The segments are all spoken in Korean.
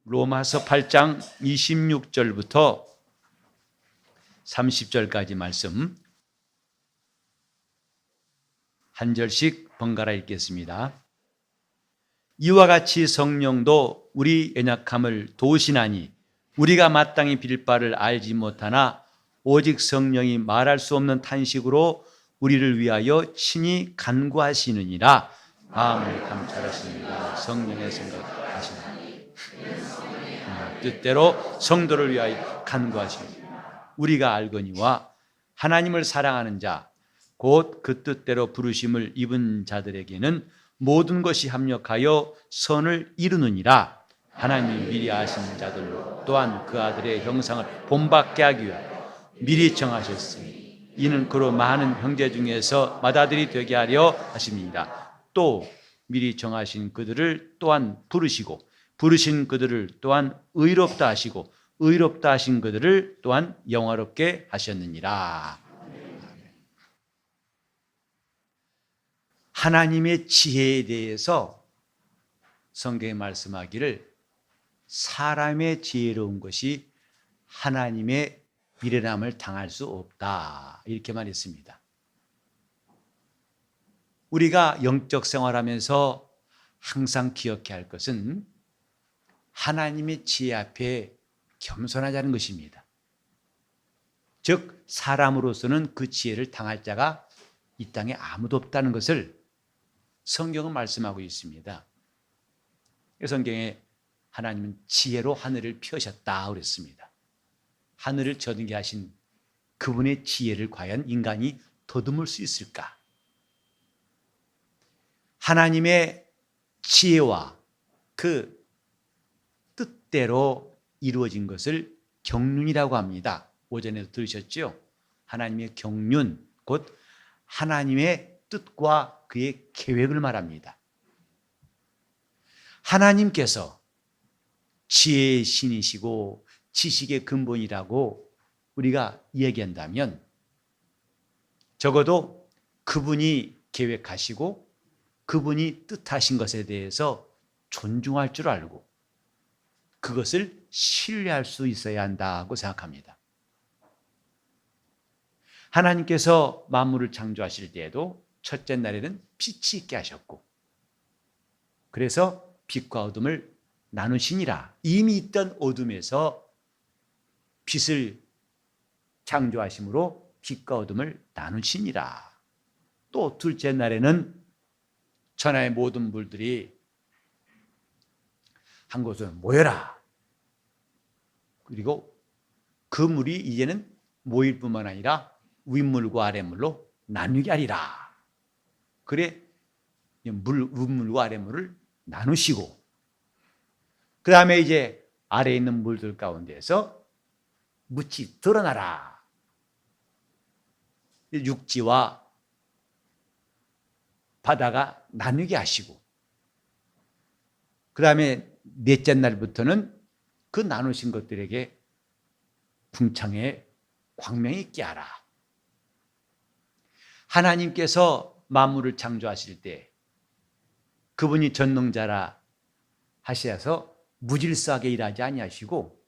로마서 8장 26절부터 30절까지 말씀 한 절씩 번갈아 읽겠습니다. 이와 같이 성령도 우리 연약함을 도우시나니 우리가 마땅히 빌 바를 알지 못하나 오직 성령이 말할 수 없는 탄식으로 우리를 위하여 친히 간구하시느니라. 마음을 감찰하십니다. 성령의 생각하시나니 뜻대로 성도를 위하여 간구하십니다. 우리가 알거니와 하나님을 사랑하는 자 곧 그 뜻대로 부르심을 입은 자들에게는 모든 것이 합력하여 선을 이루느니라. 하나님이 미리 아신 자들로 또한 그 아들의 형상을 본받게 하기 위하여 미리 정하셨으니 이는 그로 많은 형제 중에서 맏아들이 되게 하려 하십니다. 또 미리 정하신 그들을 또한 부르시고 부르신 그들을 또한 의롭다 하시고 의롭다 하신 그들을 또한 영화롭게 하셨느니라. 하나님의 지혜에 대해서 성경에 말씀하기를 사람의 지혜로운 것이 하나님의 미련함을 당할 수 없다, 이렇게 말했습니다. 우리가 영적 생활하면서 항상 기억해야 할 것은 하나님의 지혜 앞에 겸손하자는 것입니다. 즉 사람으로서는 그 지혜를 당할 자가 이 땅에 아무도 없다는 것을 성경은 말씀하고 있습니다. 성경에 하나님은 지혜로 하늘을 펴셨다 그랬습니다. 하늘을 저등게 하신 그분의 지혜를 과연 인간이 더듬을 수 있을까? 하나님의 지혜와 그 뜻대로 이루어진 것을 경륜이라고 합니다. 오전에도 들으셨죠? 하나님의 경륜, 곧 하나님의 뜻과 그의 계획을 말합니다. 하나님께서 지혜의 신이시고 지식의 근본이라고 우리가 얘기한다면 적어도 그분이 계획하시고 그분이 뜻하신 것에 대해서 존중할 줄 알고 그것을 신뢰할 수 있어야 한다고 생각합니다. 하나님께서 만물을 창조하실 때에도 첫째 날에는 빛이 있게 하셨고 그래서 빛과 어둠을 나누시니라. 이미 있던 어둠에서 빛을 창조하심으로 빛과 어둠을 나누시니라. 또 둘째 날에는 천하의 모든 물들이 한 곳으로 모여라. 그리고 그 물이 이제는 모일 뿐만 아니라 윗물과 아랫물로 나누게 하리라. 그래 윗물과 아랫물을 나누시고 그 다음에 이제 아래에 있는 물들 가운데서 묻이 드러나라. 육지와 바다가 나누게 하시고 그 다음에 넷째 날부터는 그 나누신 것들에게 궁창에 광명이 있게 하라. 하나님께서 만물을 창조하실 때 그분이 전능자라 하셔서 무질서하게 일하지 아니하시고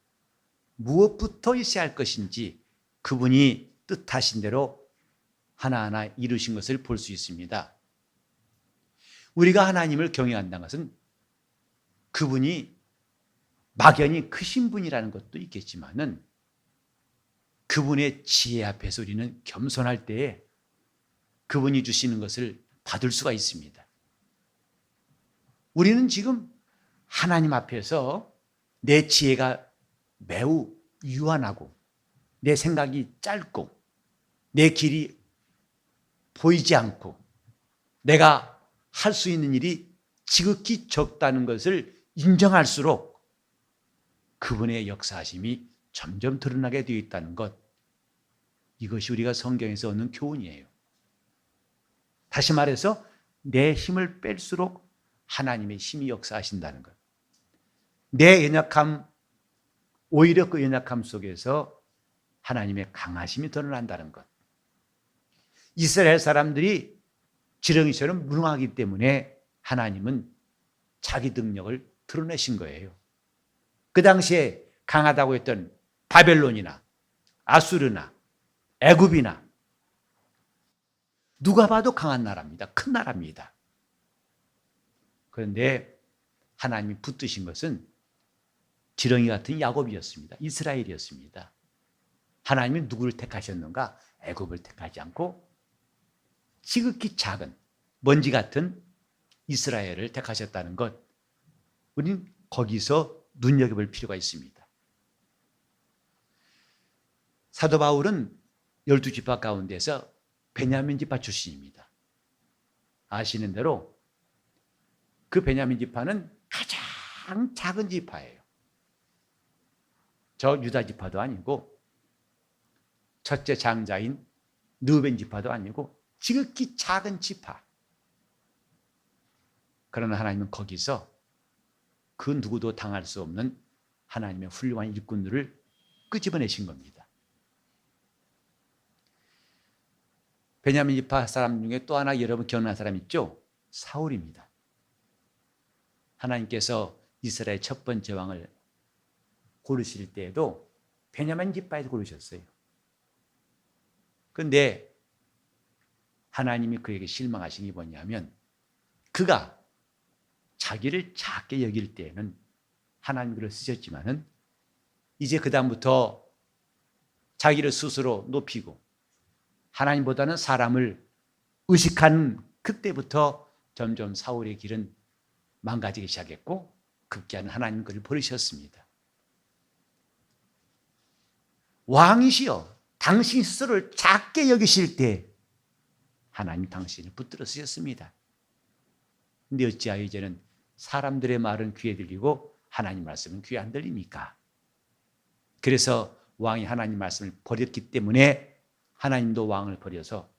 무엇부터 있어야 할 것인지 그분이 뜻하신 대로 하나하나 이루신 것을 볼 수 있습니다. 우리가 하나님을 경외한다는 것은 그분이 막연히 크신 분이라는 것도 있겠지만은 그분의 지혜 앞에서 우리는 겸손할 때에 그분이 주시는 것을 받을 수가 있습니다. 우리는 지금 하나님 앞에서 내 지혜가 매우 유한하고 내 생각이 짧고 내 길이 보이지 않고 내가 할 수 있는 일이 지극히 적다는 것을 인정할수록 그분의 역사하심이 점점 드러나게 되어 있다는 것, 이것이 우리가 성경에서 얻는 교훈이에요. 다시 말해서 내 힘을 뺄수록 하나님의 힘이 역사하신다는 것. 내 연약함, 오히려 그 연약함 속에서 하나님의 강하심이 드러난다는 것. 이스라엘 사람들이 지렁이처럼 무능하기 때문에 하나님은 자기 능력을 드러내신 거예요. 그 당시에 강하다고 했던 바벨론이나 아수르나 애굽이나 누가 봐도 강한 나라입니다. 큰 나라입니다. 그런데 하나님이 붙드신 것은 지렁이 같은 야곱이었습니다. 이스라엘이었습니다. 하나님이 누구를 택하셨는가? 애굽을 택하지 않고 지극히 작은 먼지 같은 이스라엘을 택하셨다는 것, 우리는 거기서 눈여겨볼 필요가 있습니다. 사도 바울은 12지파 가운데서 베냐민 지파 출신입니다. 아시는 대로 그 베냐민 지파는 가장 작은 지파예요. 저 유다 지파도 아니고 첫째 장자인 르우벤 지파도 아니고 지극히 작은 지파. 그러나 하나님은 거기서 그 누구도 당할 수 없는 하나님의 훌륭한 일꾼들을 끄집어내신 겁니다. 베냐민 지파 사람 중에 또 하나 여러분 기억나는 사람 있죠? 사울입니다. 하나님께서 이스라엘 첫 번째 왕을 고르실 때에도 베냐민 지파에서 고르셨어요. 그런데 하나님이 그에게 실망하신 게 뭐냐면 그가 자기를 작게 여길 때에는 하나님 그를 쓰셨지만은 이제 그 다음부터 자기를 스스로 높이고 하나님보다는 사람을 의식하는 그때부터 점점 사울의 길은 망가지기 시작했고 급기야는 하나님 그를 버리셨습니다. 왕이시여 당신 스스로를 작게 여기실 때 하나님 당신을 붙들어 쓰셨습니다. 근데 어찌하여 이제는 사람들의 말은 귀에 들리고 하나님 말씀은 귀에 안 들립니까? 그래서 왕이 하나님 말씀을 버렸기 때문에 하나님도 왕을 버려서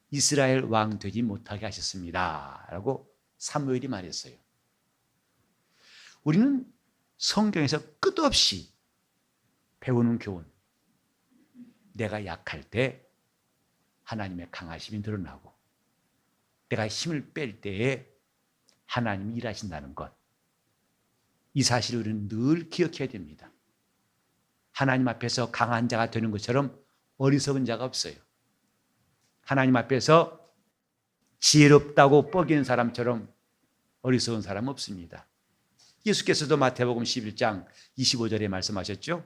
이스라엘 왕 되지 못하게 하셨습니다. 라고 사무엘이 말했어요. 우리는 성경에서 끝없이 배우는 교훈. 내가 약할 때 하나님의 강하심이 드러나고 내가 힘을 뺄 때에 하나님이 일하신다는 것. 이 사실을 우리는 늘 기억해야 됩니다. 하나님 앞에서 강한 자가 되는 것처럼 어리석은 자가 없어요. 하나님 앞에서 지혜롭다고 뻐기는 사람처럼 어리석은 사람 없습니다. 예수께서도 마태복음 11장 25절에 말씀하셨죠.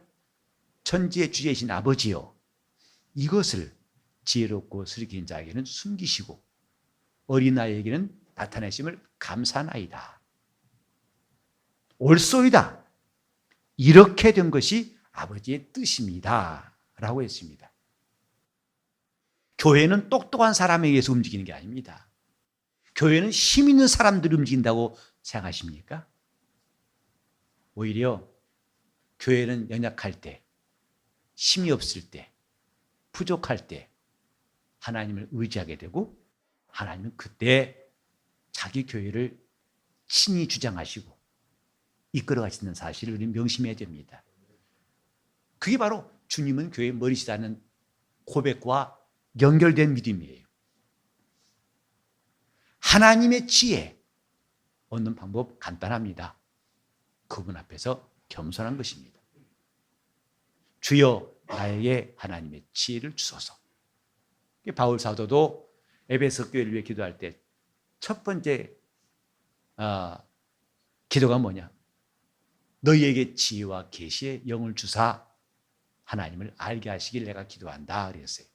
천지의 주제이신 아버지여 이것을 지혜롭고 슬기는 자에게는 숨기시고 어린아이에게는 나타내심을 감사나이다. 옳소이다. 이렇게 된 것이 아버지의 뜻입니다. 라고 했습니다. 교회는 똑똑한 사람에 의해서 움직이는 게 아닙니다. 교회는 힘 있는 사람들이 움직인다고 생각하십니까? 오히려 교회는 연약할 때, 힘이 없을 때, 부족할 때 하나님을 의지하게 되고 하나님은 그때 자기 교회를 친히 주장하시고 이끌어 가시는 사실을 우리는 명심해야 됩니다. 그게 바로 주님은 교회의 머리시다는 고백과 연결된 믿음이에요. 하나님의 지혜 얻는 방법 간단합니다. 그분 앞에서 겸손한 것입니다. 주여 나에게 하나님의 지혜를 주소서. 바울 사도도 에베소 교회를 위해 기도할 때 첫 번째 기도가 뭐냐? 너희에게 지혜와 계시의 영을 주사 하나님을 알게 하시길 내가 기도한다 그랬어요.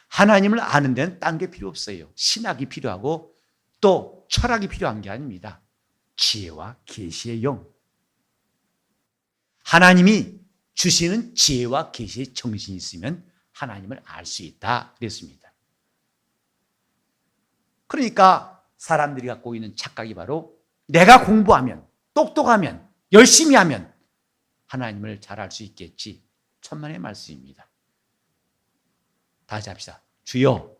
하나님을 아는 데는 딴 게 필요 없어요. 신학이 필요하고 또 철학이 필요한 게 아닙니다. 지혜와 계시의 영. 하나님이 주시는 지혜와 계시의 정신이 있으면 하나님을 알 수 있다 그랬습니다. 그러니까 사람들이 갖고 있는 착각이 바로 내가 공부하면 똑똑하면 열심히 하면 하나님을 잘 알 수 있겠지. 천만의 말씀입니다. 다시 합시다. 주여,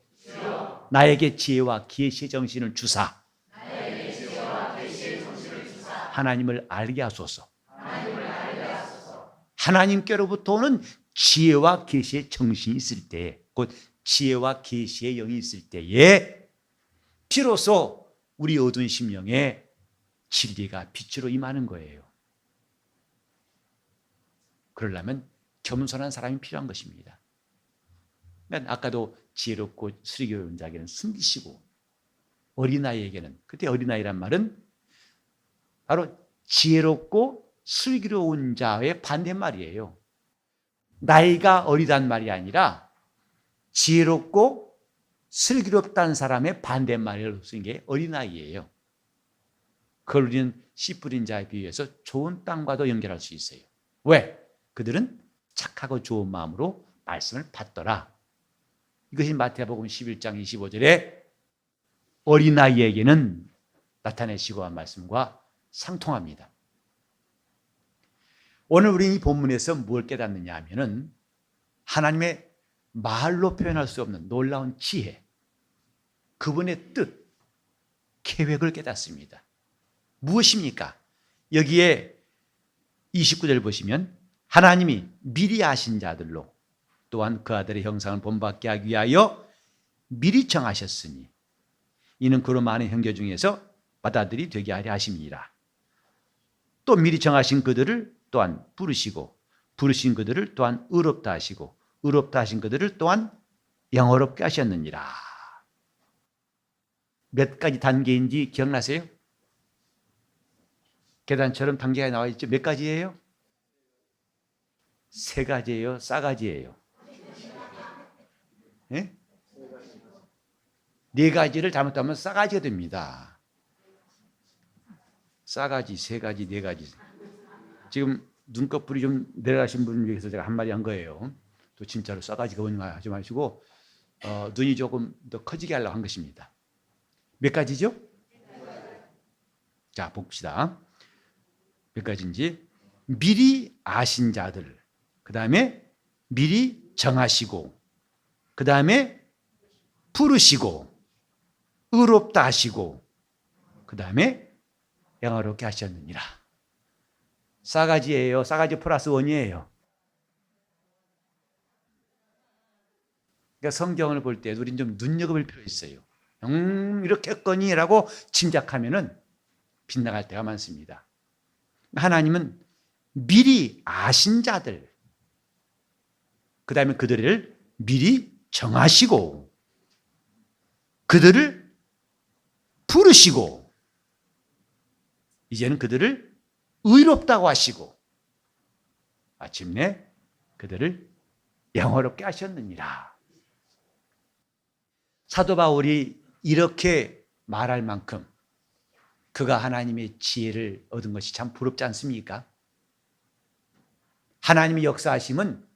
나에게 지혜와 계시의 정신을 주사 하나님을 알게 하소서. 하나님께로부터 오는 지혜와 계시의 정신이 있을 때에 곧 지혜와 계시의 영이 있을 때에 비로소 우리 어두운 심령에 진리가 빛으로 임하는 거예요. 그러려면 겸손한 사람이 필요한 것입니다. 그러니까 아까도 지혜롭고 슬기로운 자에게는 숨기시고 어린아이에게는, 그때 어린아이란 말은 바로 지혜롭고 슬기로운 자의 반대말이에요. 나이가 어리단 말이 아니라 지혜롭고 슬기롭다는 사람의 반대말로 쓴 게 어린아이예요. 그걸 우리는 씨 뿌린 자에 비유해서 좋은 땅과도 연결할 수 있어요. 왜? 그들은 착하고 좋은 마음으로 말씀을 받더라. 이것이 마태복음 11장 25절에 어린아이에게는 나타내시고 한 말씀과 상통합니다. 오늘 우리는 이 본문에서 뭘 깨닫느냐 하면은 하나님의 말로 표현할 수 없는 놀라운 지혜, 그분의 뜻, 계획을 깨닫습니다. 무엇입니까? 여기에 29절 보시면 하나님이 미리 아신 자들로 또한 그 아들의 형상을 본받게 하기 위하여 미리 정하셨으니 이는 그로 많은 형제 중에서 맏아들이 되게 하려 하심이라. 또 미리 정하신 그들을 또한 부르시고 부르신 그들을 또한 의롭다 하시고 의롭다 하신 그들을 또한 영어롭게 하셨느니라. 몇 가지 단계인지 기억나세요? 계단처럼 단계가 나와 있죠. 몇 가지예요? 3가지예요? 싸가지예요? 네? 4가지를 잘못하면 싸가지가 됩니다. 싸가지, 3가지, 4가지. 지금 눈꺼풀이 좀 내려가신 분을 위해서 제가 한마디 한 거예요. 또 진짜로 싸가지가 하지 마시고 눈이 조금 더 커지게 하려고 한 것입니다. 몇 가지죠? 자, 봅시다. 몇 가지인지. 미리 아신 자들, 그 다음에 미리 정하시고, 그 다음에 부르시고, 의롭다 하시고, 그 다음에 영화롭게 하셨느니라. 싸가지예요? 싸가지 플러스 1이에요? 그러니까 성경을 볼 때 우리는 좀 눈여겨볼 필요 있어요. 이렇게 했거니? 라고 짐작하면은 빗나갈 때가 많습니다. 하나님은 미리 아신 자들, 그 다음에 그들을 미리 정하시고, 그들을 부르시고, 이제는 그들을 의롭다고 하시고, 마침내 그들을 영화롭게 하셨느니라. 사도 바울이 이렇게 말할 만큼 그가 하나님의 지혜를 얻은 것이 참 부럽지 않습니까? 하나님의 역사하심은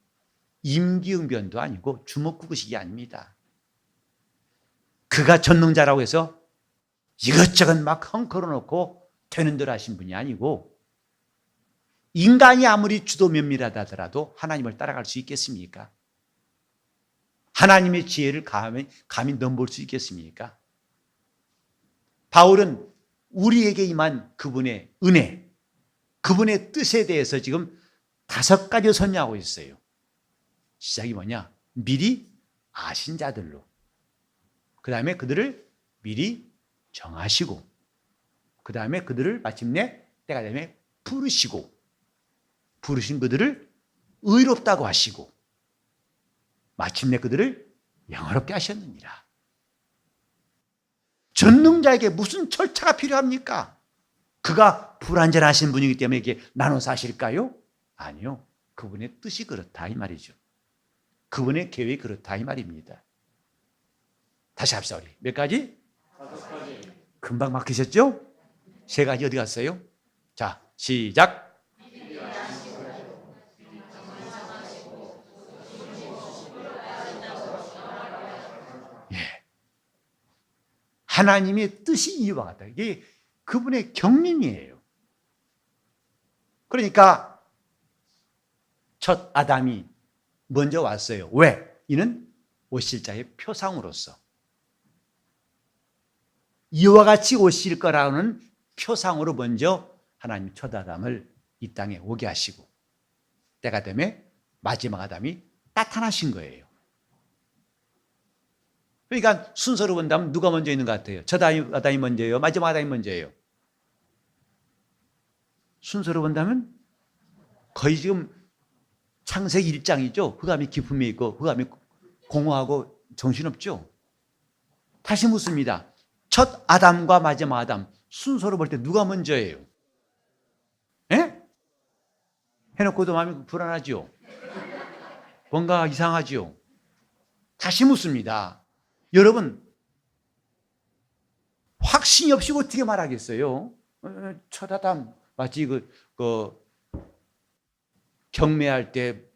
임기응변도 아니고 주먹구구식이 아닙니다. 그가 전능자라고 해서 이것저것 막 헝클어 놓고 되는 대로 하신 분이 아니고, 인간이 아무리 주도 면밀하다 하더라도 하나님을 따라갈 수 있겠습니까? 하나님의 지혜를 감히 넘볼 수 있겠습니까? 바울은 우리에게 임한 그분의 은혜, 그분의 뜻에 대해서 지금 5가지 설명하고 있어요. 시작이 뭐냐? 미리 아신 자들로, 그 다음에 그들을 미리 정하시고, 그 다음에 그들을 마침내 때가 되면 부르시고, 부르신 그들을 의롭다고 하시고, 마침내 그들을 영화롭게 하셨느니라. 전능자에게 무슨 절차가 필요합니까? 그가 불완전하신 분이기 때문에 이게 나눠서 하실까요? 아니요. 그분의 뜻이 그렇다 이 말이죠. 그분의 계획이 그렇다 이 말입니다. 다시 합시다. 우리 몇 가지? 5가지. 금방 막히셨죠? 3가지 어디 갔어요? 자, 시작. 예. 하나님의 뜻이 이와 같다. 이게 그분의 경륜이에요. 그러니까 첫 아담이 먼저 왔어요. 왜? 이는 오실 자의 표상으로서, 이와 같이 오실 거라는 표상으로 먼저 하나님 첫 아담을 이 땅에 오게 하시고, 때가 되면 마지막 아담이 나타나신 거예요. 그러니까 순서로 본다면 누가 먼저 있는 것 같아요? 첫 아담이 먼저예요? 마지막 아담이 먼저예요? 순서로 본다면 거의 지금 창세기 1장이죠. 흑암이 깊음에 있고 흑암이 공허하고 정신없죠. 다시 묻습니다. 첫 아담과 마지막 아담 순서로 볼 때 누가 먼저예요? 예? 해놓고도 마음이 불안하죠. 뭔가 이상하죠. 다시 묻습니다. 여러분, 확신이 없이 어떻게 말하겠어요? 첫 아담 마치 경매할 때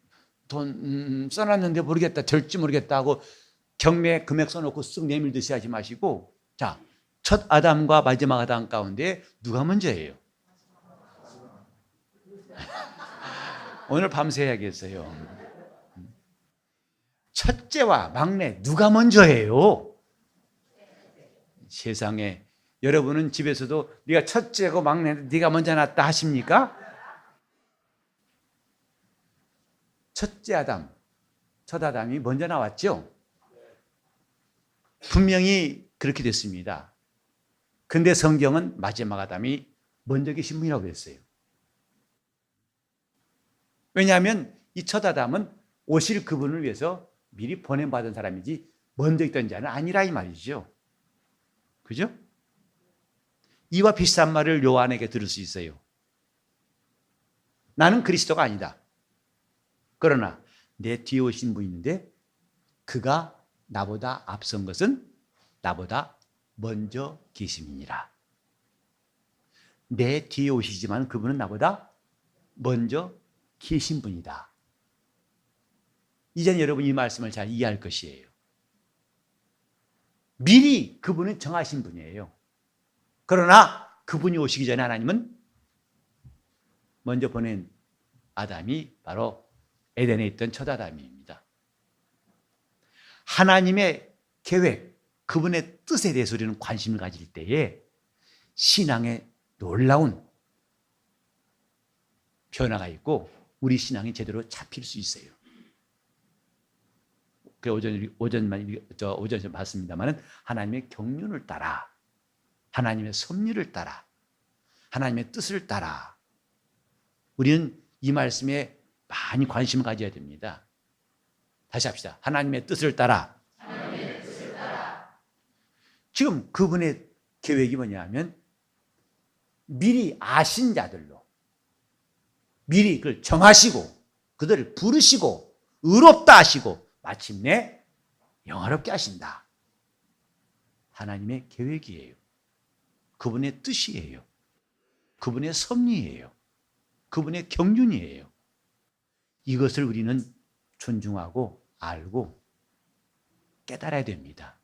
돈 써놨는데 모르겠다, 될지 모르겠다 하고 경매 금액 써놓고 쓱 내밀듯이 하지 마시고, 자, 첫 아담과 마지막 아담 가운데 누가 먼저예요? 오늘 밤새 해야겠어요. 첫째와 막내 누가 먼저예요? 세상에, 여러분은 집에서도 네가 첫째고 막내인데 네가 먼저 낳았다 하십니까? 첫째 아담, 첫 아담이 먼저 나왔죠? 분명히 그렇게 됐습니다. 근데 성경은 마지막 아담이 먼저 계신 분이라고 그랬어요. 왜냐하면 이 첫 아담은 오실 그분을 위해서 미리 보냄받은 사람이지 먼저 있던 자는 아니라 이 말이죠. 그죠? 이와 비슷한 말을 요한에게 들을 수 있어요. 나는 그리스도가 아니다. 그러나 내 뒤에 오신 분이 있는데 그가 나보다 앞선 것은 나보다 먼저 계심이니라. 내 뒤에 오시지만 그분은 나보다 먼저 계신 분이다. 이제는 여러분 이 말씀을 잘 이해할 것이에요. 미리 그분은 정하신 분이에요. 그러나 그분이 오시기 전에 하나님은 먼저 보낸 아담이 바로 에덴에 있던 첫 아담입니다. 하나님의 계획, 그분의 뜻에 대해서 우리는 관심을 가질 때에 신앙에 놀라운 변화가 있고 우리 신앙이 제대로 잡힐 수 있어요. 오전에 봤습니다만 하나님의 경륜을 따라, 하나님의 섭리를 따라, 하나님의 뜻을 따라 우리는 이 말씀에 많이 관심을 가져야 됩니다. 다시 합시다. 하나님의 뜻을 따라. 하나님의 뜻을 따라. 지금 그분의 계획이 뭐냐면 미리 아신 자들로 미리 그걸 정하시고 그들을 부르시고 의롭다 하시고 마침내 영화롭게 하신다. 하나님의 계획이에요. 그분의 뜻이에요. 그분의 섭리예요. 그분의 경륜이에요. 이것을 우리는 존중하고 알고 깨달아야 됩니다.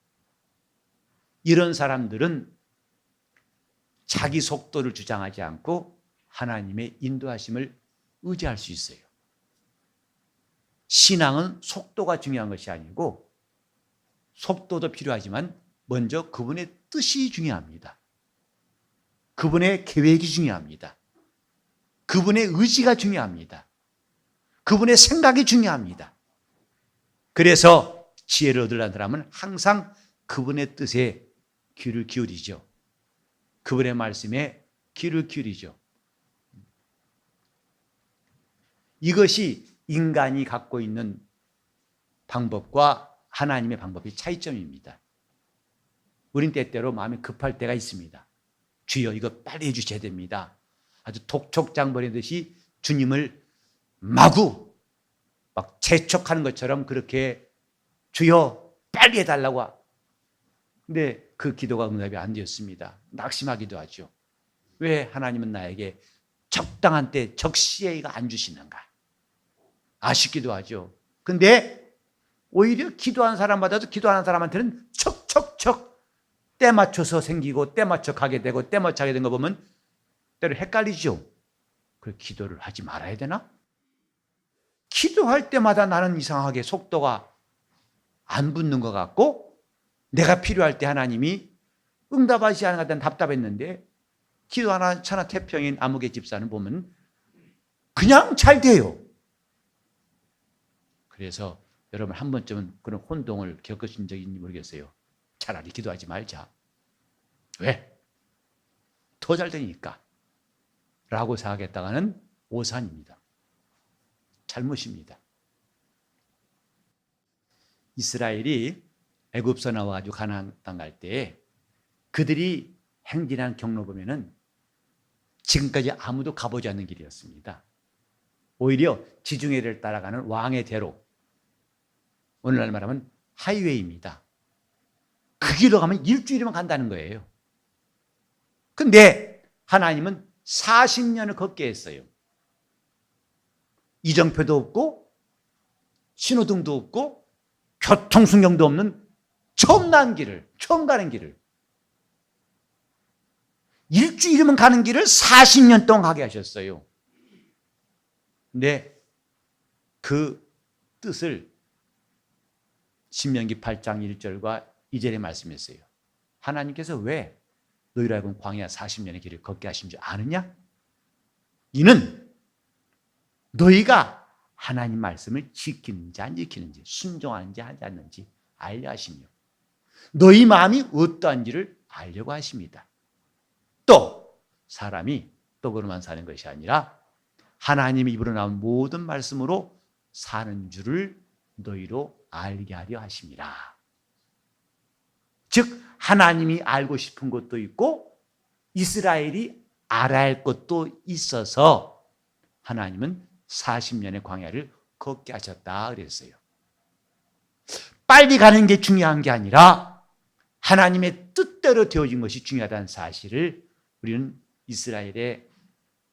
이런 사람들은 자기 속도를 주장하지 않고 하나님의 인도하심을 의지할 수 있어요. 신앙은 속도가 중요한 것이 아니고 속도도 필요하지만 먼저 그분의 뜻이 중요합니다. 그분의 계획이 중요합니다. 그분의 의지가 중요합니다. 그분의 생각이 중요합니다. 그래서 지혜를 얻으려는 사람은 항상 그분의 뜻에 귀를 기울이죠. 그분의 말씀에 귀를 기울이죠. 이것이 인간이 갖고 있는 방법과 하나님의 방법의 차이점입니다. 우린 때때로 마음이 급할 때가 있습니다. 주여 이거 빨리 해주셔야 됩니다. 아주 독촉장 벌이듯이 주님을 마구 막 재촉하는 것처럼 그렇게 주여 빨리 해달라고. 근데 그 기도가 응답이 안 되었습니다. 낙심하기도 하죠. 왜 하나님은 나에게 적당한 때 적시에가 안 주시는가? 아쉽기도 하죠. 근데 오히려 기도한 사람마다도 기도하는 사람한테는 척척척 때 맞춰서 생기고 때 맞춰 가게 되고 때 맞춰 하게 된 거 보면 때로 헷갈리죠. 그래 기도를 하지 말아야 되나? 기도할 때마다 나는 이상하게 속도가 안 붙는 것 같고 내가 필요할 때 하나님이 응답하지 않은 것 같다는 답답했는데 기도 하나 천하 태평인 아무개 집사는 보면 그냥 잘 돼요. 그래서 여러분 한 번쯤은 그런 혼동을 겪으신 적이 있는지 모르겠어요. 차라리 기도하지 말자. 왜? 더 잘 되니까 라고 생각했다가는 오산입니다. 잘못입니다. 이스라엘이 애굽에서 나와가지고 가나안 땅 갈 때 그들이 행진한 경로 보면은 지금까지 아무도 가보지 않는 길이었습니다. 오히려 지중해를 따라가는 왕의 대로, 오늘날 말하면 하이웨이입니다. 그 길로 가면 일주일이면 간다는 거예요. 근데 하나님은 40년을 걷게 했어요. 이정표도 없고 신호등도 없고 교통순경도 없는 처음 난 길을, 처음 가는 길을, 일주일이면 가는 길을 40년 동안 가게 하셨어요. 근데 그 뜻을 신명기 8장 1절과 2절에 말씀했어요. 하나님께서 왜 너희로 하여금 광야 40년의 길을 걷게 하신 줄 아느냐? 이는 너희가 하나님 말씀을 지키는지 안 지키는지, 순종하는지 하지 않는지 알려 하시며 너희 마음이 어떠한지를 알려고 하십니다. 또 사람이 떡으로만 사는 것이 아니라 하나님의 입으로 나온 모든 말씀으로 사는 줄을 너희로 알게 하려 하심이라. 즉 하나님이 알고 싶은 것도 있고 이스라엘이 알아야 할 것도 있어서 하나님은 40년의 광야를 걷게 하셨다 그랬어요. 빨리 가는 게 중요한 게 아니라 하나님의 뜻대로 되어진 것이 중요하다는 사실을 우리는 이스라엘의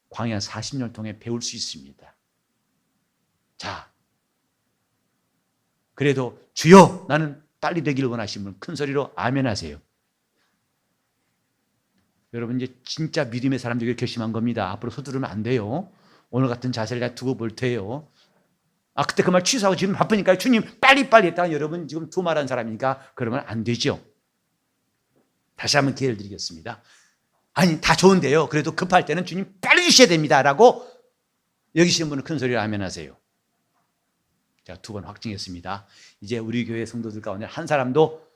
광야 40년을 통해 배울 수 있습니다. 자, 그래도 주여 나는 빨리 되기를 원하시는 분 큰 소리로 아멘 하세요. 여러분 이제 진짜 믿음의 사람들이 결심한 겁니다. 앞으로 서두르면 안 돼요. 오늘 같은 자세를 내가 두고 볼 테요. 그때 그 말 취소하고 지금 바쁘니까 주님 빨리빨리 했다가 여러분 지금 두말한 사람이니까 그러면 안 되죠. 다시 한번 기회를 드리겠습니다. 아니 다 좋은데요. 그래도 급할 때는 주님 빨리 주셔야 됩니다. 라고 여기시는 분은 큰 소리로 아멘 하세요. 제가 2번 확증했습니다. 이제 우리 교회 성도들 가운데 한 사람도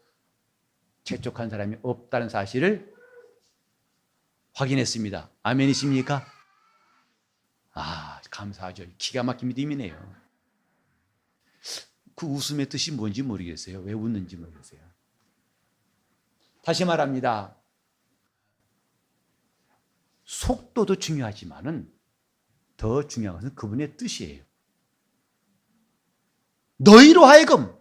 재촉한 사람이 없다는 사실을 확인했습니다. 아멘이십니까? 감사하죠. 기가 막힌 믿음이네요. 그 웃음의 뜻이 뭔지 모르겠어요. 왜 웃는지 모르겠어요. 다시 말합니다. 속도도 중요하지만은 더 중요한 것은 그분의 뜻이에요. 너희로 하여금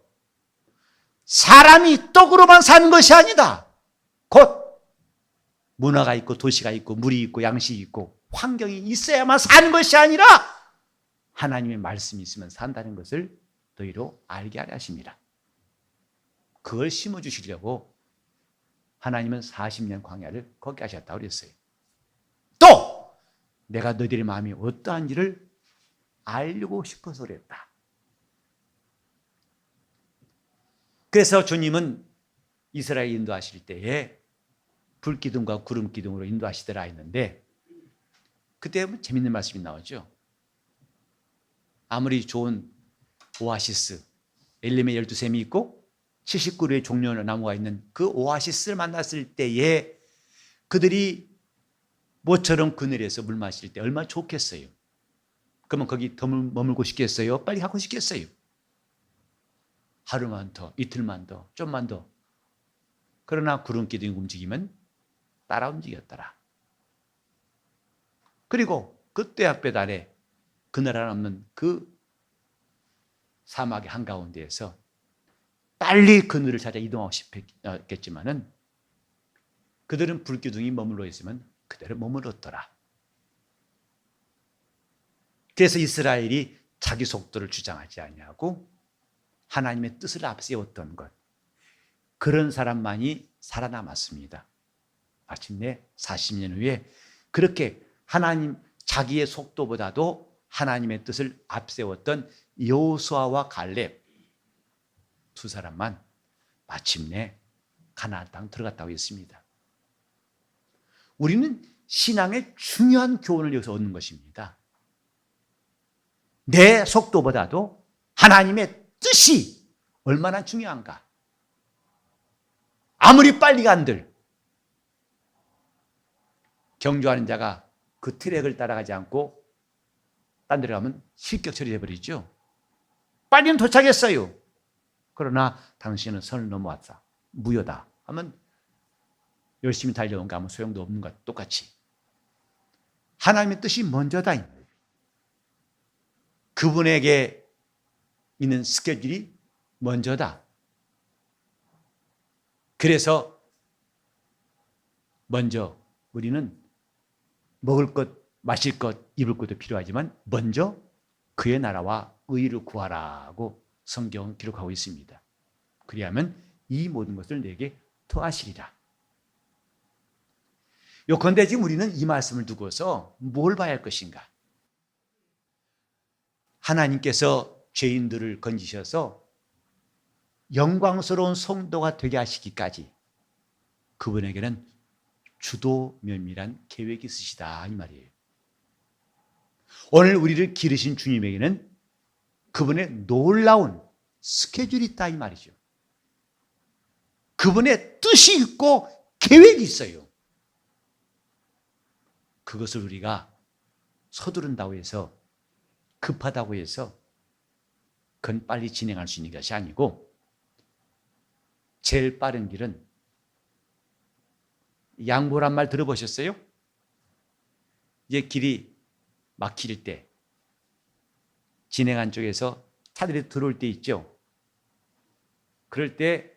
사람이 떡으로만 사는 것이 아니다. 곧 문화가 있고 도시가 있고 물이 있고 양식이 있고 환경이 있어야만 사는 것이 아니라 하나님의 말씀이 있으면 산다는 것을 너희로 알게 하려 하십니다. 그걸 심어주시려고 하나님은 40년 광야를 걷게 하셨다고 그랬어요. 또 내가 너희들의 마음이 어떠한지를 알고 싶어서 그랬다. 그래서 주님은 이스라엘 인도하실 때에 불기둥과 구름기둥으로 인도하시더라 했는데 그때 재밌는 말씀이 나오죠. 아무리 좋은 오아시스, 엘림의 12샘이 있고 70그루의 종려 나무가 있는 그 오아시스를 만났을 때에 그들이 모처럼 그늘에서 물 마실 때 얼마나 좋겠어요. 그러면 거기 더 머물고 싶겠어요? 빨리 가고 싶겠어요? 하루만 더, 이틀만 더, 좀만 더. 그러나 구름기둥이 움직이면 따라 움직였더라. 그리고 그때 앞에 아래 그늘 하나 없는 그 사막의 한가운데에서 빨리 그늘을 찾아 이동하고 싶겠지만은 그들은 불기둥이 머물러 있으면 그대로 머물렀더라. 그래서 이스라엘이 자기 속도를 주장하지 아니하고 하나님의 뜻을 앞세웠던 것, 그런 사람만이 살아남았습니다. 마침내 40년 후에 그렇게 하나님 자기의 속도보다도 하나님의 뜻을 앞세웠던 여호수아와 갈렙 두 사람만 마침내 가나안 땅 들어갔다고 했습니다. 우리는 신앙의 중요한 교훈을 여기서 얻는 것입니다. 내 속도보다도 하나님의 뜻이 얼마나 중요한가. 아무리 빨리 간들 경주하는 자가 그 트랙을 따라가지 않고 딴 데로 가면 실격 처리해 버리죠. 빨리는 도착했어요. 그러나 당신은 선을 넘어왔다. 무효다. 하면 열심히 달려온가 하면 소용도 없는 것 똑같이. 하나님의 뜻이 먼저다. 그분에게 있는 스케줄이 먼저다. 그래서 먼저 우리는 먹을 것, 마실 것, 입을 것도 필요하지만 먼저 그의 나라와 의를 구하라고 성경은 기록하고 있습니다. 그리하면 이 모든 것을 내게 더하시리라. 요컨대 지금 우리는 이 말씀을 두고서 뭘 봐야 할 것인가? 하나님께서 죄인들을 건지셔서 영광스러운 성도가 되게 하시기까지 그분에게는 주도 면밀한 계획이 있으시다 이 말이에요. 오늘 우리를 기르신 주님에게는 그분의 놀라운 스케줄이 있다 이 말이죠. 그분의 뜻이 있고 계획이 있어요. 그것을 우리가 서두른다고 해서 급하다고 해서 그건 빨리 진행할 수 있는 것이 아니고 제일 빠른 길은 양보란 말 들어보셨어요? 이제 길이 막힐 때 진행한 쪽에서 차들이 들어올 때 있죠. 그럴 때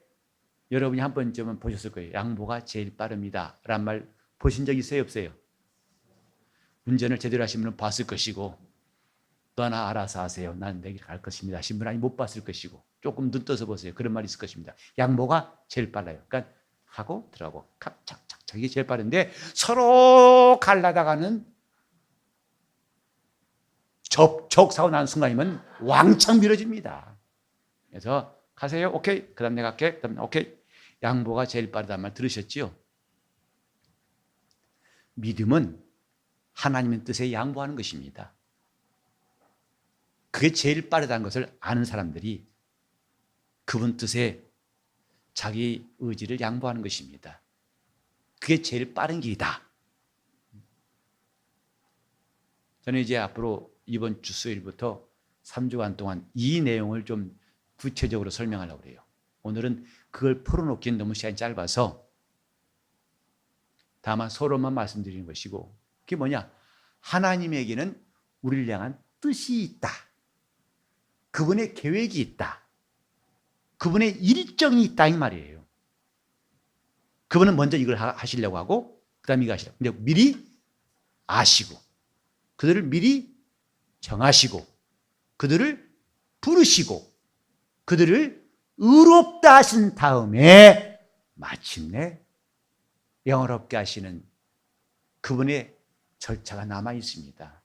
여러분이 한 번쯤은 보셨을 거예요. 양보가 제일 빠릅니다 라는 말 보신 적 있어요? 없어요? 운전을 제대로 하신 분은 봤을 것이고 또 하나 알아서 하세요. 난 내 길 갈 것입니다 하신 분은 못 봤을 것이고 조금 눈 떠서 보세요. 그런 말이 있을 것입니다. 양보가 제일 빨라요. 그러니까 하고 들어가고 착착착 이게 제일 빠른데 서로 갈라다가는 접촉사고 나는 순간이면 왕창 미뤄집니다. 그래서 가세요. 오케이. 그 다음 내가 갈게. 그 다음 오케이. 양보가 제일 빠르다는 말 들으셨지요? 믿음은 하나님의 뜻에 양보하는 것입니다. 그게 제일 빠르다는 것을 아는 사람들이 그분 뜻에 자기 의지를 양보하는 것입니다. 그게 제일 빠른 길이다. 저는 이제 앞으로 이번 주 수요일부터 3주간 동안 이 내용을 좀 구체적으로 설명하려고 그래요. 오늘은 그걸 풀어놓기는 너무 시간이 짧아서 다만 서로만 말씀드리는 것이고 그게 뭐냐? 하나님에게는 우리를 향한 뜻이 있다. 그분의 계획이 있다. 그분의 일정이 있다 이 말이에요. 그분은 먼저 이걸 하시려고 하고 그 다음에 이거 하시려고. 근데 미리 아시고 그들을 미리 정하시고 그들을 부르시고 그들을 의롭다 하신 다음에 마침내 영화롭게 하시는 그분의 절차가 남아 있습니다.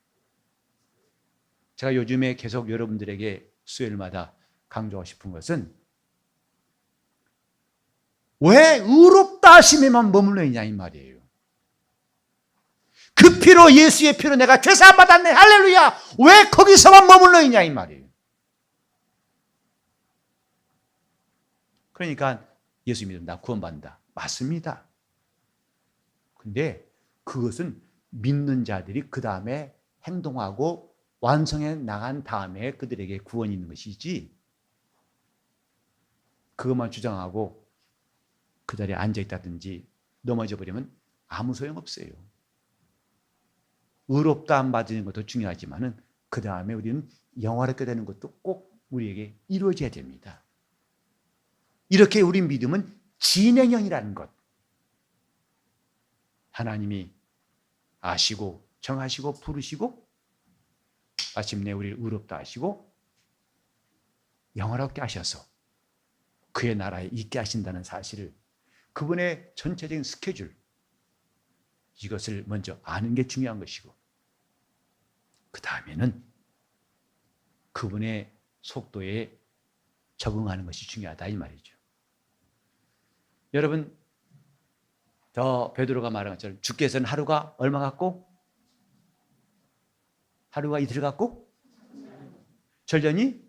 제가 요즘에 계속 여러분들에게 수요일마다 강조하고 싶은 것은 왜 의롭다 하심에만 머물러 있냐 이 말이에요. 그 피로 예수의 피로 내가 죄사함 받았네 할렐루야 왜 거기서만 머물러 있냐 이 말이에요. 그러니까 예수 믿으면 나 구원받는다. 맞습니다. 근데 그것은 믿는 자들이 그 다음에 행동하고 완성해 나간 다음에 그들에게 구원이 있는 것이지 그것만 주장하고 그 자리에 앉아있다든지 넘어져 버리면 아무 소용없어요. 의롭다 안 받는 것도 중요하지만 그 다음에 우리는 영화롭게 되는 것도 꼭 우리에게 이루어져야 됩니다. 이렇게 우리 믿음은 진행형이라는 것. 하나님이 아시고 정하시고 부르시고 마침내 우리를 의롭다 하시고 영화롭게 하셔서 그의 나라에 있게 하신다는 사실을 그분의 전체적인 스케줄 이것을 먼저 아는 게 중요한 것이고 그 다음에는 그분의 속도에 적응하는 것이 중요하다 이 말이죠. 여러분 저 베드로가 말한 것처럼 주께서는 하루가 얼마 같고 하루가 이틀 같고 전련이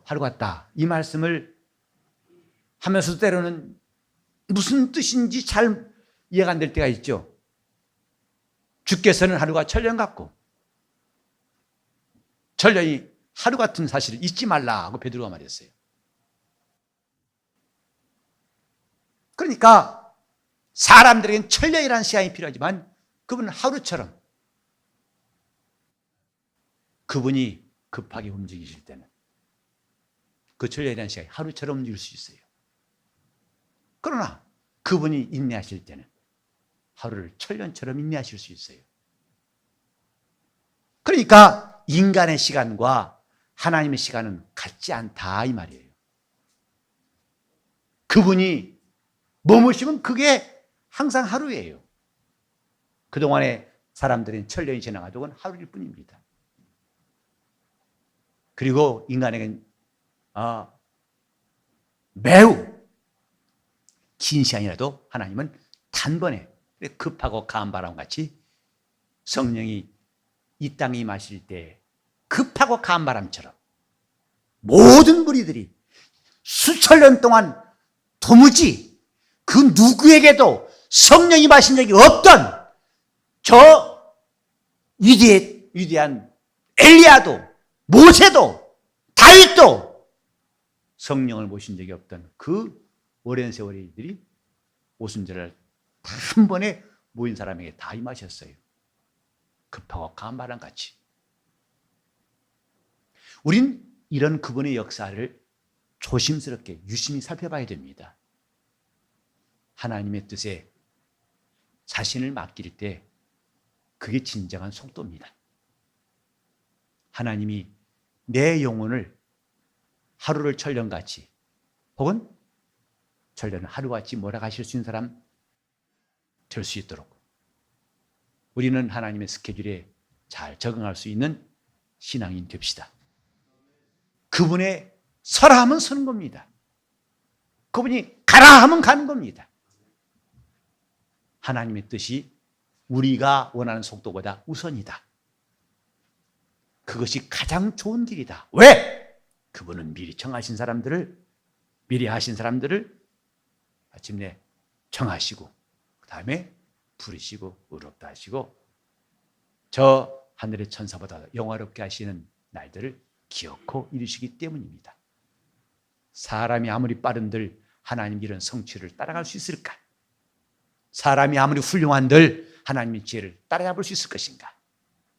하루 같다. 이 말씀을 하면서도 때로는 무슨 뜻인지 잘 이해가 안 될 때가 있죠. 주께서는 하루가 천년 같고 천년이 하루 같은 사실을 잊지 말라고 베드로가 말했어요. 그러니까 사람들에겐 천년이라는 시간이 필요하지만 그분은 하루처럼, 그분이 급하게 움직이실 때는 그 천년이라는 시간이 하루처럼 움직일 수 있어요. 그러나 그분이 인내하실 때는 하루를 천년처럼 인내하실 수 있어요. 그러니까 인간의 시간과 하나님의 시간은 같지 않다 이 말이에요. 그분이 머무시면 그게 항상 하루예요. 그동안에 사람들은 천년이 지나가도 그건 하루일 뿐입니다. 그리고 인간에겐 매우 긴 시간이라도 하나님은 단번에 급하고 강한 바람같이 성령이 이 땅에 임하실 때 급하고 강한 바람처럼 모든 무리들이 수천 년 동안 도무지 그 누구에게도 성령이 임하신 적이 없던 저 위대한 엘리야도 모세도 다윗도 성령을 모신 적이 없던 그 오랜 세월이들이 오순절을 한 번에 모인 사람에게 다 임하셨어요. 급하고 강한 바람같이. 우린 이런 그분의 역사를 조심스럽게 유심히 살펴봐야 됩니다. 하나님의 뜻에 자신을 맡길 때 그게 진정한 속도입니다. 하나님이 내 영혼을 하루를 천년같이 혹은 천년을 하루같이 몰아가실 수 있는 사람 될 수 있도록 우리는 하나님의 스케줄에 잘 적응할 수 있는 신앙인 됩시다. 그분의 서라 하면 서는 겁니다. 그분이 가라 하면 가는 겁니다. 하나님의 뜻이 우리가 원하는 속도보다 우선이다. 그것이 가장 좋은 길이다. 왜? 그분은 미리 정하신 사람들을, 미리 하신 사람들을 마침내 정하시고 그 다음에 부르시고 의롭다 하시고 저 하늘의 천사보다 영화롭게 하시는 날들을 기어코 이루시기 때문입니다. 사람이 아무리 빠른들 하나님 이런 성취를 따라갈 수 있을까? 사람이 아무리 훌륭한들 하나님의 지혜를 따라잡을 수 있을 것인가?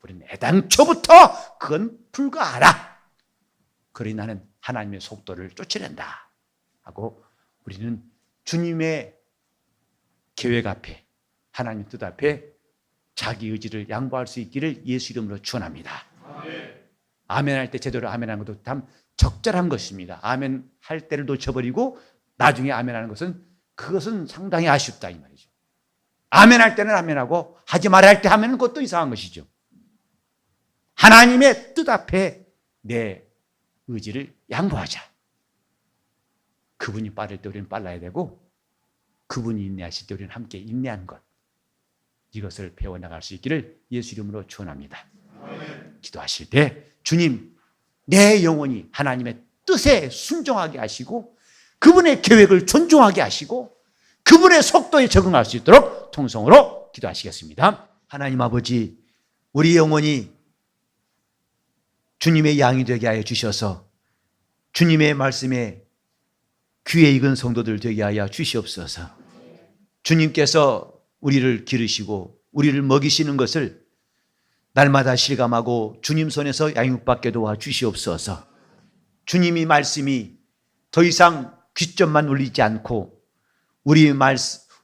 우리는 애당초부터 그건 불가하라. 그러니 나는 하나님의 속도를 쫓아낸다 하고 우리는 주님의 계획 앞에 하나님 뜻 앞에 자기 의지를 양보할 수 있기를 예수 이름으로 축원합니다. 아멘 할 때 제대로 아멘하는 것도 참 적절한 것입니다. 아멘 할 때를 놓쳐버리고 나중에 아멘하는 것은 그것은 상당히 아쉽다 이 말이죠. 아멘 할 때는 아멘하고 하지 말아야 할 때 하면은 그것도 이상한 것이죠. 하나님의 뜻 앞에 내 의지를 양보하자. 그분이 빠를 때 우리는 빨라야 되고 그분이 인내하실 때 우리는 함께 인내하는 것, 이것을 배워나갈 수 있기를 예수 이름으로 축원합니다. 기도하실 때 주님, 내 영혼이 하나님의 뜻에 순종하게 하시고 그분의 계획을 존중하게 하시고 그분의 속도에 적응할 수 있도록 통성으로 기도하시겠습니다. 하나님 아버지, 우리 영혼이 주님의 양이 되게 하여 주셔서 주님의 말씀에 귀에 익은 성도들 되게 하여 주시옵소서. 주님께서 우리를 기르시고 우리를 먹이시는 것을 날마다 실감하고 주님 손에서 양육받게 도와 주시옵소서. 주님이 말씀이 더 이상 귀점만 울리지 않고 우리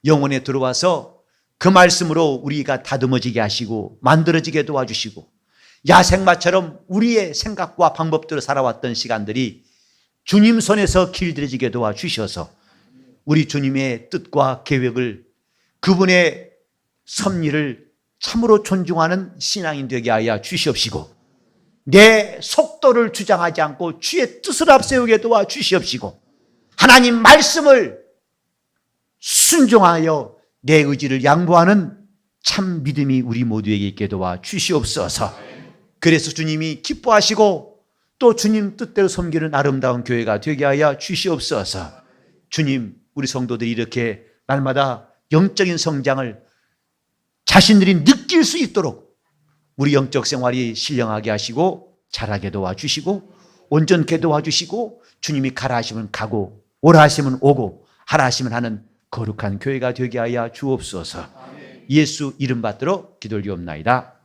영혼에 들어와서 그 말씀으로 우리가 다듬어지게 하시고 만들어지게 도와주시고 야생마처럼 우리의 생각과 방법대로 살아왔던 시간들이 주님 손에서 길들여지게 도와주셔서 우리 주님의 뜻과 계획을 그분의 섭리를 참으로 존중하는 신앙인 되게 하여 주시옵시고 내 속도를 주장하지 않고 주의 뜻을 앞세우게 도와주시옵시고 하나님 말씀을 순종하여 내 의지를 양보하는 참 믿음이 우리 모두에게 있게 도와주시옵소서. 그래서 주님이 기뻐하시고 또 주님 뜻대로 섬기는 아름다운 교회가 되게 하여 주시옵소서. 주님, 우리 성도들이 이렇게 날마다 영적인 성장을 자신들이 느낄 수 있도록 우리 영적 생활이 신령하게 하시고 잘하게 도와주시고 온전케 도와주시고 주님이 가라 하시면 가고 오라 하시면 오고 하라 하시면 하는 거룩한 교회가 되게 하여 주옵소서. 예수 이름 받들어 기도드리옵나이다.